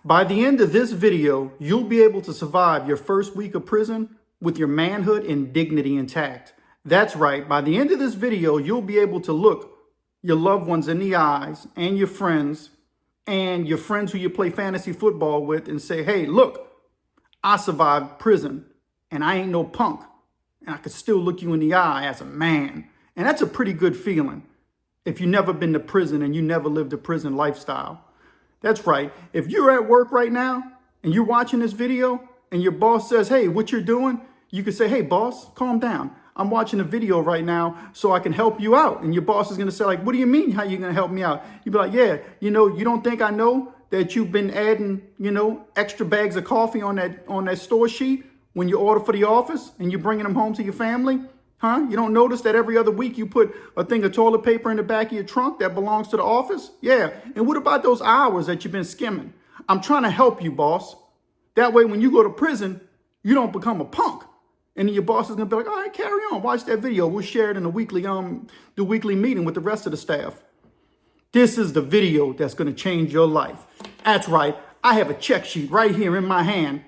By the end of this video, you'll be able to survive your first week of prison with your manhood and dignity intact. That's right. By the end of this video, you'll be able to look your loved ones in the eyes and your friends who you play fantasy football with and say, hey, look, I survived prison and I ain't no punk. And I could still look you in the eye as a man. And that's a pretty good feeling if you've never been to prison and you never lived a prison lifestyle. That's right. If you're at work right now and you're watching this video and your boss says, hey, what you're doing, you can say, hey, boss, calm down. I'm watching a video right now so I can help you out. And your boss is going to say, like, what do you mean? How are you going to help me out? You'd be like, yeah, you don't think I know that you've been adding, extra bags of coffee on that store sheet when you order for the office and you're bringing them home to your family? Huh? You don't notice that every other week you put a thing of toilet paper in the back of your trunk that belongs to the office? Yeah. And what about those hours that you've been skimming? I'm trying to help you, boss. That way, when you go to prison, you don't become a punk. And then your boss is going to be like, all right, carry on. Watch that video. We'll share it in the weekly meeting with the rest of the staff. This is the video that's going to change your life. That's right. I have a check sheet right here in my hand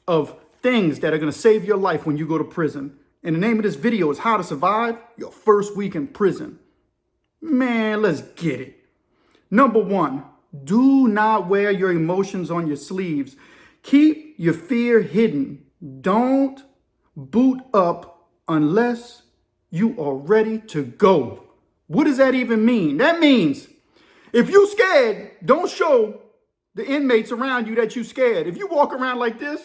of things that are going to save your life when you go to prison. And the name of this video is How to Survive Your First Week in Prison. Man, let's get it. Number 1, do not wear your emotions on your sleeves. Keep your fear hidden. Don't boot up unless you are ready to go. What does that even mean? That means if you're scared, don't show the inmates around you that you're scared. If you walk around like this,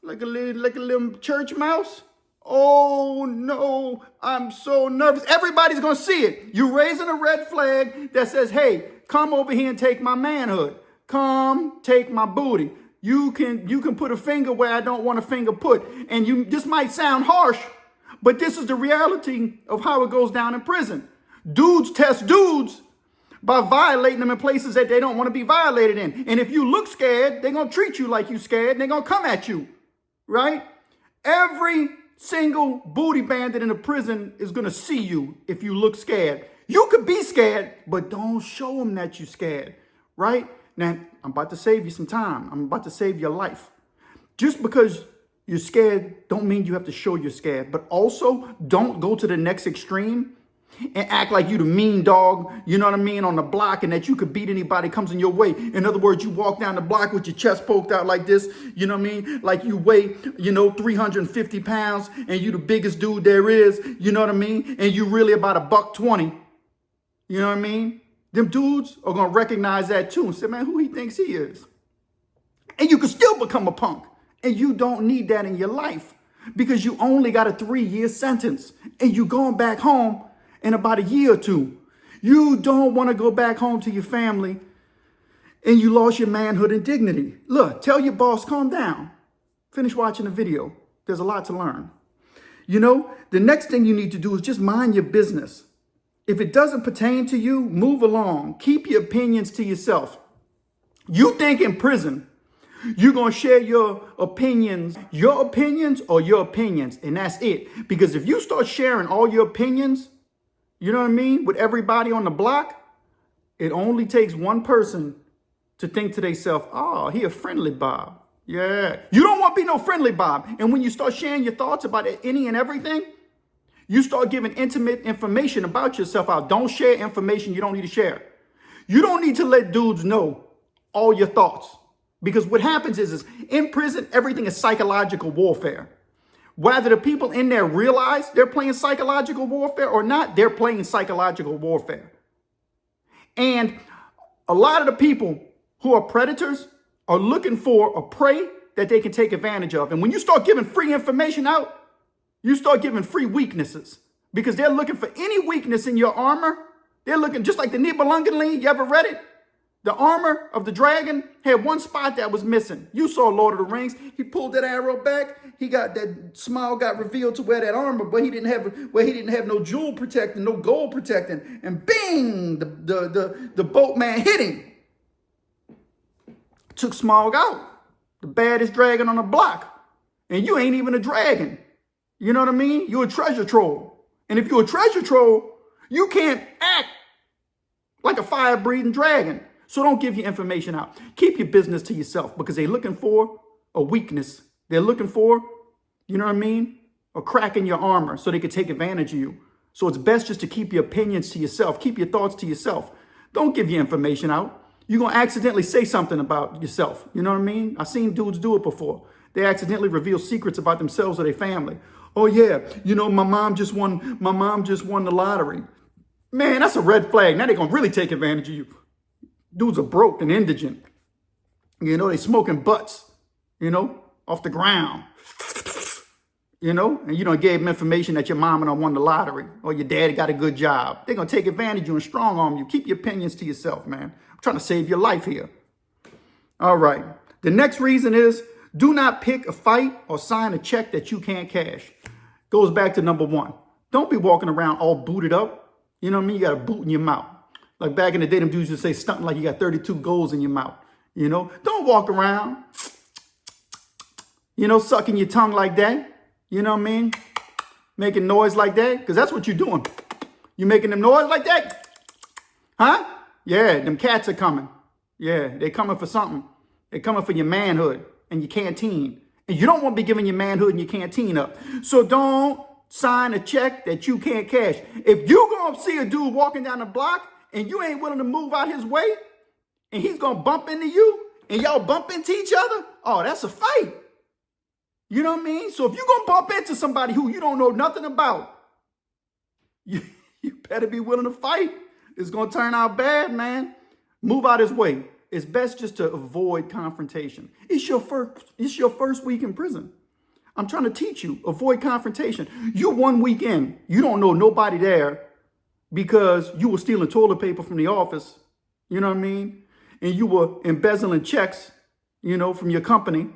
like a little church mouse, oh no, I'm so nervous. Everybody's going to see it. You're raising a red flag that says, hey, come over here and take my manhood. Come take my booty. You can put a finger where I don't want a finger put. And this might sound harsh, but this is the reality of how it goes down in prison. Dudes test dudes by violating them in places that they don't want to be violated in. And if you look scared, they're going to treat you like you scared and they're going to come at you, right? Every single booty bandit in a prison is going to see you if you look scared. You could be scared, but don't show them that you're scared, right? Now, I'm about to save you some time. I'm about to save your life. Just because you're scared don't mean you have to show you're scared. But also, don't go to the next extreme and act like you the mean dog, you know what I mean, on the block and that you could beat anybody comes in your way. In other words, you walk down the block with your chest poked out like this, you know what I mean? Like you weigh, 350 pounds and you the biggest dude there is, you know what I mean? And you really about $120, you know what I mean? Them dudes are going to recognize that too and say, man, who he thinks he is. And you can still become a punk. And you don't need that in your life because you only got a 3-year sentence and you're going back home in about a year or 2. You don't want to go back home to your family and you lost your manhood and dignity. Look, tell your boss, calm down. Finish watching the video. There's a lot to learn. The next thing you need to do is just mind your business. If it doesn't pertain to you, move along. Keep your opinions to yourself. You think in prison, you're going to share your opinions or your opinions, and that's it. Because if you start sharing all your opinions, you know what I mean, with everybody on the block, it only takes one person to think to themselves, oh, he a friendly Bob. Yeah. You don't want to be no friendly Bob. And when you start sharing your thoughts about any and everything, you start giving intimate information about yourself out. Don't share information you don't need to share. You don't need to let dudes know all your thoughts. Because what happens is in prison, everything is psychological warfare. Whether the people in there realize they're playing psychological warfare or not, they're playing psychological warfare. And a lot of the people who are predators are looking for a prey that they can take advantage of. And when you start giving free information out, you start giving free weaknesses because they're looking for any weakness in your armor. They're looking just like the Nibelungenlied. You ever read it? The armor of the dragon had one spot that was missing. You saw Lord of the Rings. He pulled that arrow back. He got that smile got revealed to where that armor, but he didn't have no jewel protecting, no gold protecting. And bing, the boatman hit him. Took Smaug out. The baddest dragon on the block. And you ain't even a dragon. You know what I mean? You're a treasure troll. And if you're a treasure troll, you can't act like a fire-breathing dragon. So don't give your information out. Keep your business to yourself because they're looking for a weakness. They're looking for, you know what I mean, a crack in your armor so they can take advantage of you. So it's best just to keep your opinions to yourself. Keep your thoughts to yourself. Don't give your information out. You're going to accidentally say something about yourself. You know what I mean? I've seen dudes do it before. They accidentally reveal secrets about themselves or their family. Oh, yeah, you know, my mom just won the lottery. Man, that's a red flag. Now they're going to really take advantage of you. Dudes are broke and indigent. You know, they smoking butts, you know, off the ground. You know, and you don't gave them information that your mama done won the lottery or your dad got a good job. They're going to take advantage of you and strong arm you. Keep your opinions to yourself, man. I'm trying to save your life here. All right. The next reason is do not pick a fight or sign a check that you can't cash. Goes back to number one. Don't be walking around all booted up. You know what I mean? You got a boot in your mouth. Like back in the day, them dudes used to say stunting like you got 32 goals in your mouth. You know, don't walk around, you know, sucking your tongue like that. You know what I mean? Making noise like that. Because that's what you're doing. You making them noise like that? Huh? Yeah, them cats are coming. Yeah, they coming for something. They're coming for your manhood and your canteen. And you don't want to be giving your manhood and your canteen up. So don't sign a check that you can't cash. If you going to see a dude walking down the block and you ain't willing to move out his way and he's going to bump into you and y'all bump into each other, oh, that's a fight. You know what I mean? So if you're going to bump into somebody who you don't know nothing about, you better be willing to fight. It's going to turn out bad, man. Move out his way. It's best just to avoid confrontation. It's your first week in prison. I'm trying to teach you. Avoid confrontation. You 1 week in. You don't know nobody there because you were stealing toilet paper from the office. You know what I mean? And you were embezzling checks, you know, from your company.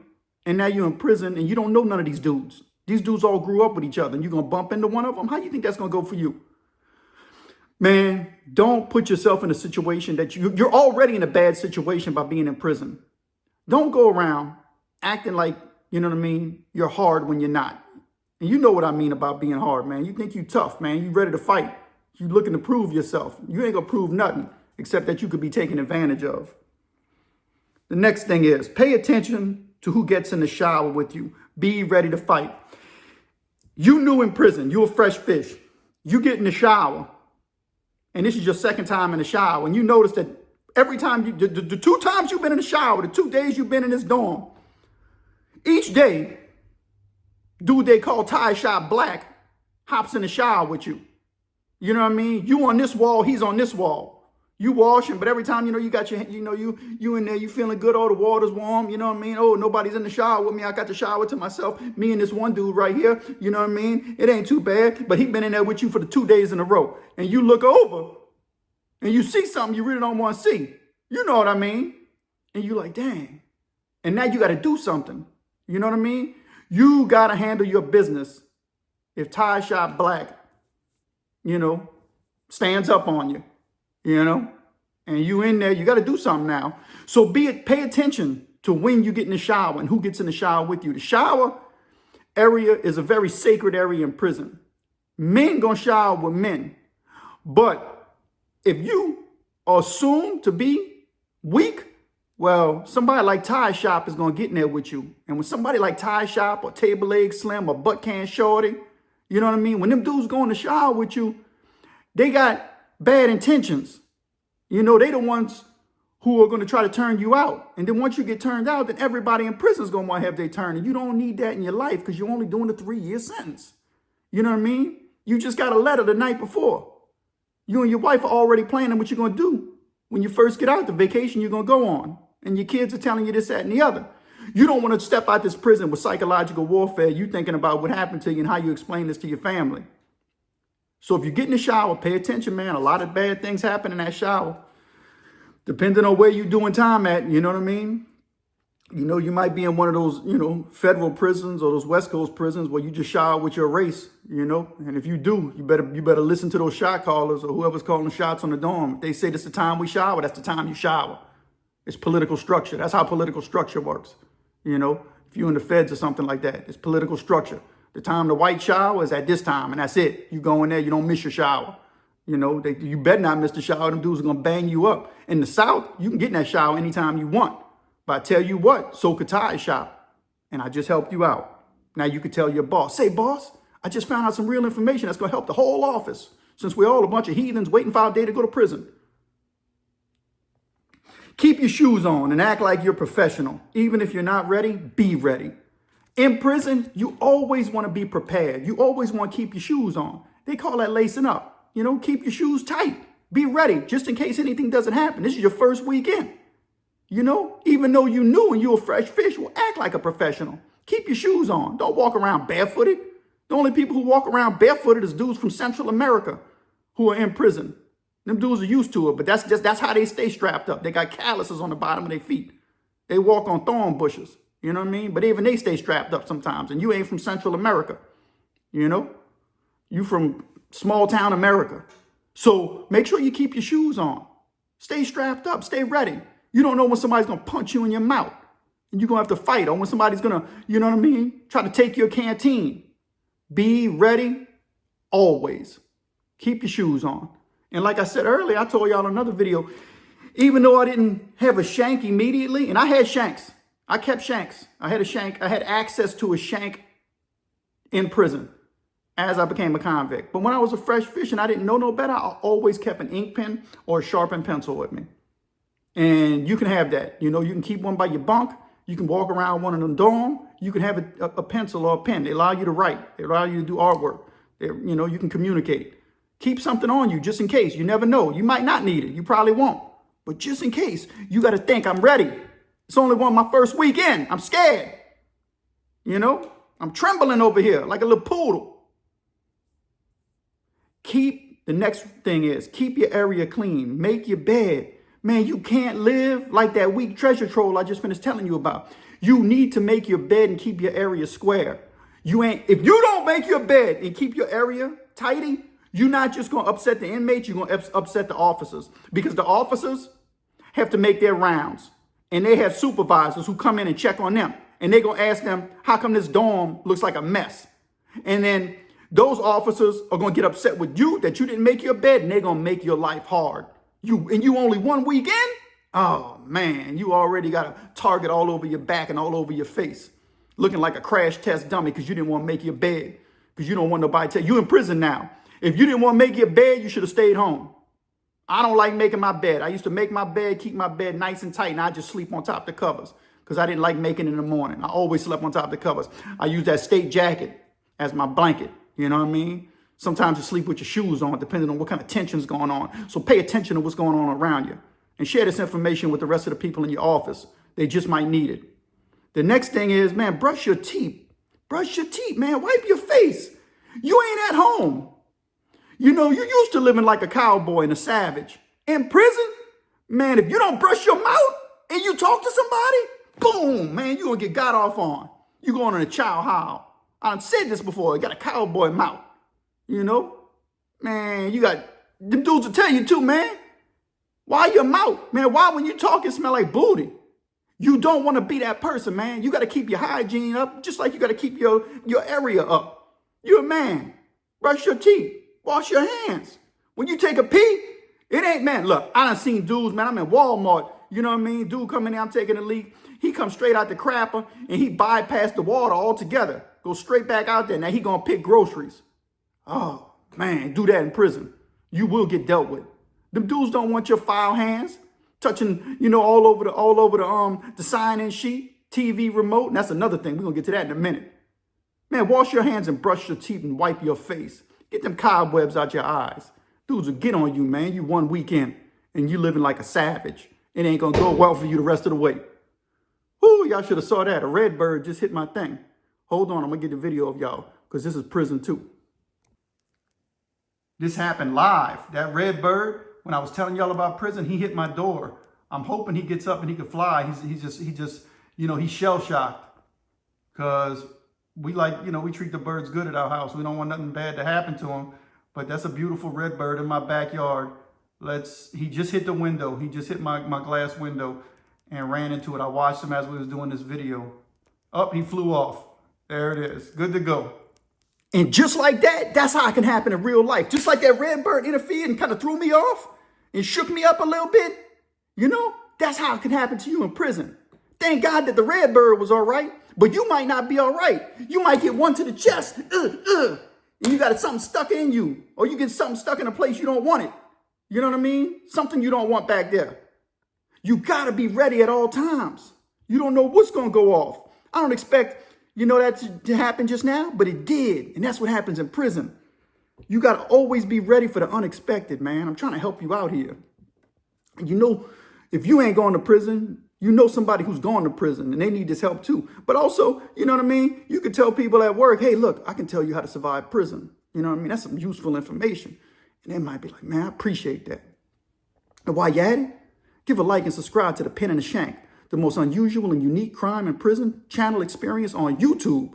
And now you're in prison and you don't know none of these dudes. These dudes all grew up with each other and you're going to bump into one of them? How do you think that's going to go for you? Man, don't put yourself in a situation that you're already in a bad situation by being in prison. Don't go around acting like, you know what I mean, you're hard when you're not. And you know what I mean about being hard, man. You think you tough, man. You ready to fight. You looking to prove yourself. You ain't going to prove nothing except that you could be taken advantage of. The next thing is pay attention to who gets in the shower with you. Be ready to fight. You new in prison. You a fresh fish. You get in the shower. And this is your second time in the shower. And you notice that every time, the 2 times you've been in the shower, the 2 days you've been in this dorm, each day, dude they call Tie Shop Black hops in the shower with you. You know what I mean? You on this wall, he's on this wall. You washing, but every time, you know, you got your, you know, you in there, you feeling good. Oh, the water's warm. You know what I mean? Oh, nobody's in the shower with me. I got the shower to myself. Me and this one dude right here. You know what I mean? It ain't too bad, but he been in there with you for the 2 days in a row. And you look over and you see something you really don't want to see. You know what I mean? And you like, dang. And now you got to do something. You know what I mean? You got to handle your business. If Tie Shop Black, you know, stands up on you. You know, and you in there, you got to do something now. So pay attention to when you get in the shower and who gets in the shower with you. The shower area is a very sacred area in prison. Men gonna shower with men. But if you are assumed to be weak, well, somebody like Tie Shop is gonna get in there with you. And when somebody like Tie Shop or Table Leg Slim or Butt Can Shorty, you know what I mean? When them dudes go in the shower with you, they got bad intentions. You know, they the ones who are going to try to turn you out. And then once you get turned out, then everybody in prison is going to want to have their turn. And you don't need that in your life because you're only doing a 3-year sentence. You know what I mean? You just got a letter the night before. You and your wife are already planning what you're going to do when you first get out, the vacation you're going to go on. And your kids are telling you this, that, and the other. You don't want to step out this prison with psychological warfare. You thinking about what happened to you and how you explain this to your family. So if you get in the shower, pay attention, man. A lot of bad things happen in that shower. Depending on where you're doing time at, you know what I mean? You know, you might be in one of those, you know, federal prisons or those West Coast prisons where you just shower with your race, you know? And if you do, you better listen to those shot callers or whoever's calling shots on the dorm. If they say this is the time we shower, that's the time you shower. It's political structure. That's how political structure works. You know, if you're in the feds or something like that, it's political structure. The time the white shower is at this time, and that's it. You go in there, you don't miss your shower. You know, you better not miss the shower. Them dudes are going to bang you up. In the South, you can get in that shower anytime you want. But I tell you what, so could Ty shop. And I just helped you out. Now you could tell your boss, say, boss, I just found out some real information that's going to help the whole office. Since we're all a bunch of heathens waiting for our day to go to prison. Keep your shoes on and act like you're professional. Even if you're not ready, be ready. In prison, you always want to be prepared. You always want to keep your shoes on. They call that lacing up. You know, keep your shoes tight. Be ready just in case anything doesn't happen. This is your first weekend. You know, even though you new and you're a fresh fish, will act like a professional. Keep your shoes on. Don't walk around barefooted. The only people who walk around barefooted is dudes from Central America who are in prison. Them dudes are used to it, but that's how they stay strapped up. They got calluses on the bottom of their feet. They walk on thorn bushes. You know what I mean? But even they stay strapped up sometimes. And you ain't from Central America. You know? You from small town America. So make sure you keep your shoes on. Stay strapped up. Stay ready. You don't know when somebody's going to punch you in your mouth. And you're going to have to fight. Or when somebody's going to, you know what I mean, try to take your canteen. Be ready always. Keep your shoes on. And like I said earlier, I told y'all in another video, even though I didn't have a shank immediately, and I had shanks. I kept shanks. I had a shank. I had access to a shank in prison as I became a convict. But when I was a fresh fish and I didn't know no better, I always kept an ink pen or a sharpened pencil with me. And you can have that. You know, you can keep one by your bunk. You can walk around one of them dorm. You can have a pencil or a pen. They allow you to write. They allow you to do artwork. You know, you can communicate. Keep something on you just in case. You never know. You might not need it. You probably won't. But just in case, you got to think, I'm ready. It's only my first weekend. I'm scared. You know, I'm trembling over here like a little poodle. The next thing is keep your area clean. Make your bed. Man, you can't live like that weak treasure troll I just finished telling you about. You need to make your bed and keep your area square. If you don't make your bed and keep your area tidy, you're not just going to upset the inmates, you're going to upset the officers. Because the officers have to make their rounds. And they have supervisors who come in and check on them. And they're going to ask them, how come this dorm looks like a mess? And then those officers are going to get upset with you that you didn't make your bed, and they're going to make your life hard. You only one weekend? Oh, man, you already got a target all over your back and all over your face. Looking like a crash test dummy because you didn't want to make your bed. Because you don't want nobody to tell you. You're in prison now. If you didn't want to make your bed, you should have stayed home. I don't like making my bed. I used to make my bed, keep my bed nice and tight, and I just sleep on top of the covers because I didn't like making it in the morning. I always slept on top of the covers. I used that state jacket as my blanket. You know what I mean? Sometimes you sleep with your shoes on, depending on what kind of tension's going on. So pay attention to what's going on around you and share this information with the rest of the people in your office. They just might need it. The next thing is, man, brush your teeth. Brush your teeth, man. Wipe your face. You ain't at home. You know, you used to living like a cowboy and a savage. In prison, man, if you don't brush your mouth and you talk to somebody, boom, man, you're going to get got off on. You're going on a chow how. I've said this before. You got a cowboy mouth. You know? Man, them dudes will tell you too, man. Why your mouth? Man, why when you talk it smell like booty? You don't want to be that person, man. You got to keep your hygiene up, just like you got to keep your area up. You're a man. Brush your teeth. Wash your hands. When you take a pee, it ain't, man, look, I done seen dudes, man, I'm in Walmart, you know what I mean? Dude come in there, I'm taking a leak. He comes straight out the crapper and he bypassed the water altogether. Go straight back out there. Now he gonna pick groceries. Oh, man, do that in prison. You will get dealt with. Them dudes don't want your foul hands touching, you know, all over the sign-in sheet, TV remote. And that's another thing. We're gonna get to that in a minute. Man, wash your hands and brush your teeth and wipe your face. Get them cobwebs out your eyes. Dudes will get on you, man. You one weekend and you living like a savage. It ain't gonna go well for you the rest of the way. Ooh, y'all should have saw that. A red bird just hit my thing. Hold on, I'm gonna get the video of y'all because this is prison too. This happened live. That red bird, when I was telling y'all about prison, he hit my door. I'm hoping he gets up and he can fly. He's just, you know, he's shell shocked because we treat the birds good at our house. We don't want nothing bad to happen to them. But that's a beautiful red bird in my backyard. He just hit the window. He just hit my glass window and ran into it. I watched him as we was doing this video. Up, he flew off. There it is. Good to go. And just like that, that's how it can happen in real life. Just like that red bird interfered and kind of threw me off and shook me up a little bit, that's how it can happen to you in prison. Thank God that the red bird was all right, but you might not be all right. You might get one to the chest, and you got something stuck in you, or you get something stuck in a place you don't want it. You know what I mean? Something you don't want back there. You got to be ready at all times. You don't know what's going to go off. I don't expect, that to happen just now, but it did. And that's what happens in prison. You got to always be ready for the unexpected, man. I'm trying to help you out here. And if you ain't going to prison, somebody who's gone to prison and they need this help too. But also, you know what I mean? You could tell people at work, hey, look, I can tell you how to survive prison. You know what I mean? That's some useful information. And they might be like, man, I appreciate that. And while you're at it, give a like and subscribe to the Pen and The Shank, the most unusual and unique crime and prison channel experience on YouTube,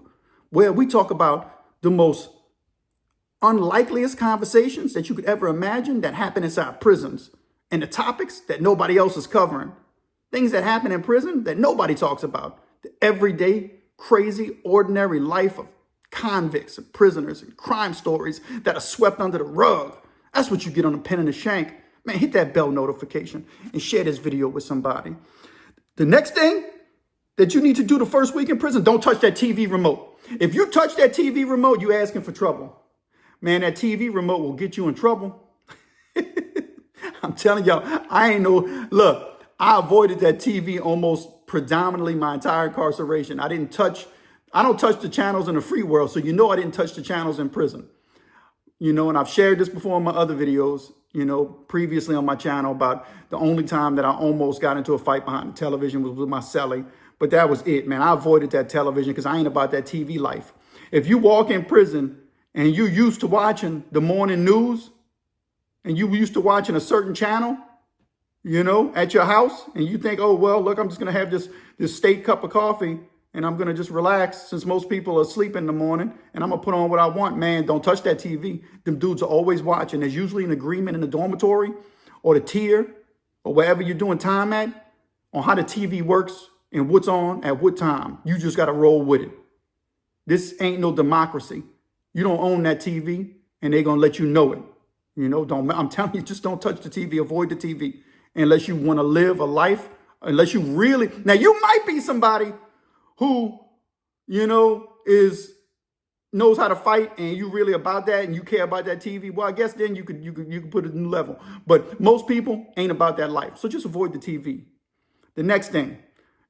where we talk about the most unlikeliest conversations that you could ever imagine that happen inside prisons, and the topics that nobody else is covering. Things that happen in prison that nobody talks about. The everyday, crazy, ordinary life of convicts and prisoners and crime stories that are swept under the rug. That's what you get on the Pen and The Shank. Man, hit that bell notification and share this video with somebody. The next thing that you need to do the first week in prison, don't touch that TV remote. If you touch that TV remote, you're asking for trouble. Man, that TV remote will get you in trouble. I'm telling y'all, look, I avoided that TV almost predominantly my entire incarceration. I don't touch the channels in the free world, so I didn't touch the channels in prison. And I've shared this before in my other videos, previously on my channel about the only time that I almost got into a fight behind the television was with my cellie. But that was it, man. I avoided that television because I ain't about that TV life. If you walk in prison and you used to watching the morning news and you used to watching a certain channel, at your house, and you think, oh, well, look, I'm just going to have this state cup of coffee and I'm going to just relax since most people are asleep in the morning and I'm going to put on what I want. Man, don't touch that TV. Them dudes are always watching. There's usually an agreement in the dormitory or the tier or wherever you're doing time at on how the TV works and what's on at what time. You just got to roll with it. This ain't no democracy. You don't own that TV and they're going to let you know it. I'm telling you, just don't touch the TV. Avoid the TV unless you want to live a life, unless you really. Now, you might be somebody who, knows how to fight and you really about that and you care about that TV. Well, I guess then you could put it in level. But most people ain't about that life. So just avoid the TV. The next thing,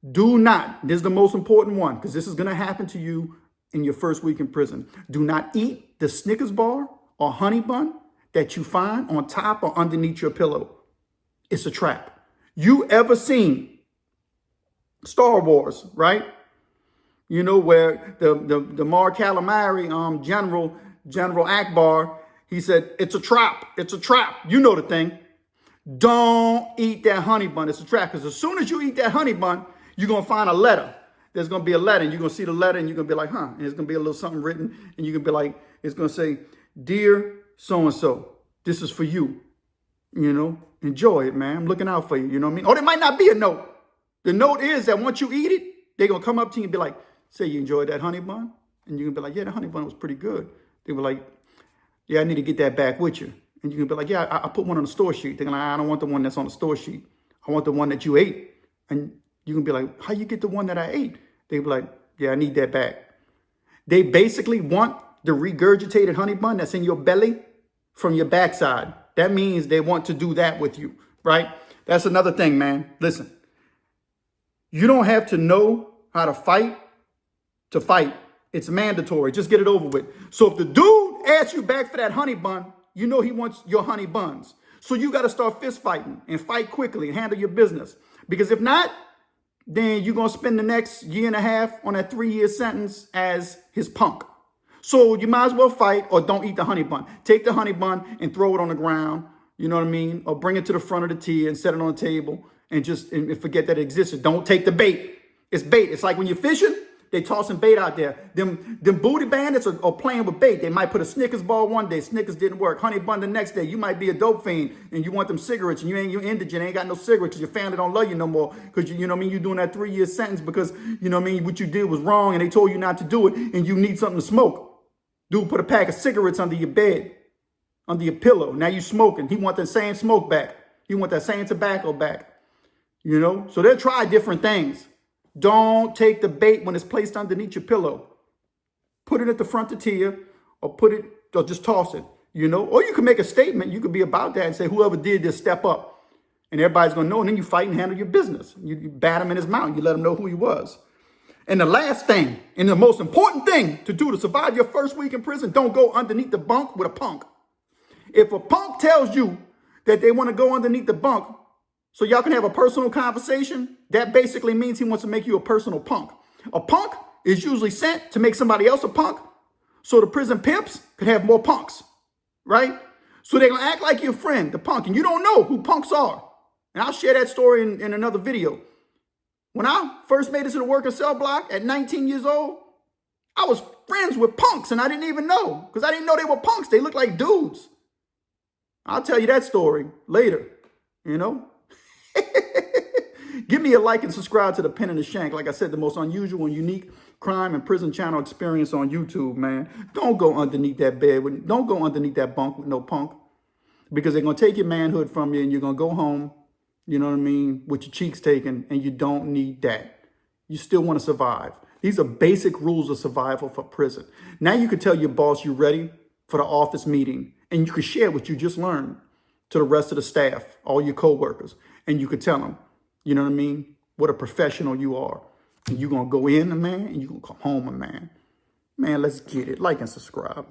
this is the most important one because this is going to happen to you in your first week in prison. Do not eat the Snickers bar or honey bun that you find on top or underneath your pillow. It's a trap. You ever seen Star Wars, right? Where the Mar Calamari General Akbar, he said, it's a trap. It's a trap. You know the thing. Don't eat that honey bun. It's a trap. Because as soon as you eat that honey bun, you're going to find a letter. There's going to be a letter. And you're going to see the letter and you're going to be like, huh. And it's going to be a little something written. And you're going to be like, it's going to say, dear so-and-so, this is for you. Enjoy it, man. I'm looking out for you. You know what I mean? Or there might not be a note. The note is that once you eat it, they're going to come up to you and be like, say you enjoyed that honey bun. And you're going to be like, yeah, the honey bun was pretty good. They were like, yeah, I need to get that back with you. And you can be like, yeah, I put one on the store sheet. They're like, I don't want the one that's on the store sheet. I want the one that you ate. And you can be like, how you get the one that I ate? They be like, yeah, I need that back. They basically want the regurgitated honey bun that's in your belly from your backside. That means they want to do that with you, right? That's another thing, man. Listen, you don't have to know how to fight to fight. It's mandatory. Just get it over with. So if the dude asks you back for that honey bun, he wants your honey buns. So you got to start fist fighting and fight quickly and handle your business. Because if not, then you're going to spend the next year and a half on that 3-year sentence as his punk. So you might as well fight or don't eat the honey bun. Take the honey bun and throw it on the ground. You know what I mean? Or bring it to the front of the tier and set it on the table and just forget that it existed. Don't take the bait. It's bait. It's like when you're fishing, they tossing bait out there. Them booty bandits are playing with bait. They might put a Snickers bar one day. Snickers didn't work. Honey bun the next day. You might be a dope fiend and you want them cigarettes and you're indigent. Ain't got no cigarettes because your family don't love you no more. Because you know what I mean? You're doing that 3-year sentence because you know what I mean? What you did was wrong and they told you not to do it and you need something to smoke. Dude put a pack of cigarettes under your bed, under your pillow. Now you smoking. He want that same smoke back. He want that same tobacco back. You know, so they'll try different things. Don't take the bait when it's placed underneath your pillow. Put it at the front of the tier, or just toss it, you know. Or you can make a statement. You could be about that and say, whoever did this, step up. And everybody's going to know. And then you fight and handle your business. You bat him in his mouth. You let him know who he was. And the last thing, and the most important thing to do to survive your first week in prison, don't go underneath the bunk with a punk. If a punk tells you that they want to go underneath the bunk so y'all can have a personal conversation, that basically means he wants to make you a personal punk. A punk is usually sent to make somebody else a punk so the prison pimps could have more punks, right? So they're going to act like your friend, the punk, and you don't know who punks are. And I'll share that story in another video. When I first made it to the worker cell block at 19 years old, I was friends with punks and I didn't even know because I didn't know they were punks. They looked like dudes. I'll tell you that story later, you know. Give me a like and subscribe to the Pen and the Shank. Like I said, the most unusual and unique crime and prison channel experience on YouTube, man. Don't go underneath that bed. Don't go underneath that bunk with no punk. Because they're going to take your manhood from you and you're going to go home, you know what I mean, with your cheeks taken, and you don't need that. You still want to survive. These are basic rules of survival for prison. Now you can tell your boss you're ready for the office meeting, and you can share what you just learned to the rest of the staff, all your coworkers, and you could tell them, you know what I mean, what a professional you are. And you're going to go in a man, and you're going to come home a man. Man, let's get it. Like and subscribe.